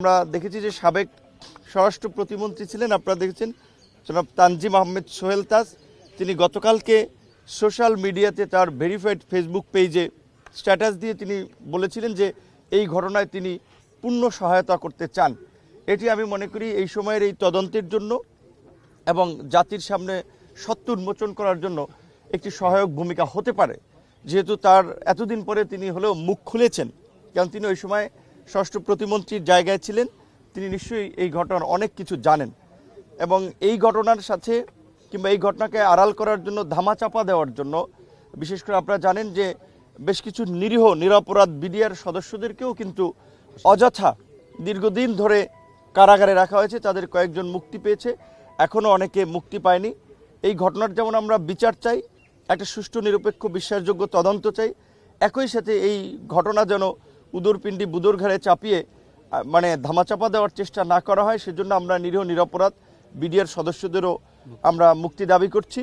আমরা দেখেছি যে সাবেক স্বরাষ্ট্র প্রতিমন্ত্রী ছিলেন, আপনারা দেখেছেন জনাব তানজিম আহমেদ সোহেল তাজ। তিনি গতকালকে সোশ্যাল মিডিয়াতে তার ভেরিফাইড ফেসবুক পেজে স্ট্যাটাস দিয়ে তিনি বলেছিলেন যে এই ঘটনায় তিনি পূর্ণ সহায়তা করতে চান। এটি আমি মনে করি এই সময়ের এই তদন্তের জন্য এবং জাতির সামনে সত্য উন্মোচন করার জন্য একটি সহায়ক ভূমিকা হতে পারে, যেহেতু তার এতদিন পরে তিনি হলেও মুখ খুলেছেন। কারণ তিনি ওই সময় ষষ্ঠ প্রতিমন্ত্রীর জায়গায় ছিলেন, তিনি নিশ্চয়ই এই ঘটনার অনেক কিছু জানেন এবং এই ঘটনার সাথে কিংবা এই ঘটনাকে আড়াল করার জন্য ধামাচাপা দেওয়ার জন্য বিশেষ করে আপনারা জানেন যে বেশ কিছু নিরীহ নিরপরাধ বিডিআর সদস্যদেরকেও কিন্তু অযথা দীর্ঘদিন ধরে কারাগারে রাখা হয়েছে। তাদের কয়েকজন মুক্তি পেয়েছে, এখনও অনেকে মুক্তি পায়নি। এই ঘটনার যেমন আমরা বিচার চাই, একটা সুষ্ঠু নিরপেক্ষ বিশ্বাসযোগ্য তদন্ত চাই, একই সাথে এই ঘটনা যেন উদরপিণ্ডি বুদর ঘাড়ে চাপিয়ে ধামাচাপা দেওয়ার চেষ্টা না করা হয়, সেজন্য আমরা নিরীহ নিরপরাধ বিডিআর সদস্যদেরও আমরা মুক্তি দাবি করছি।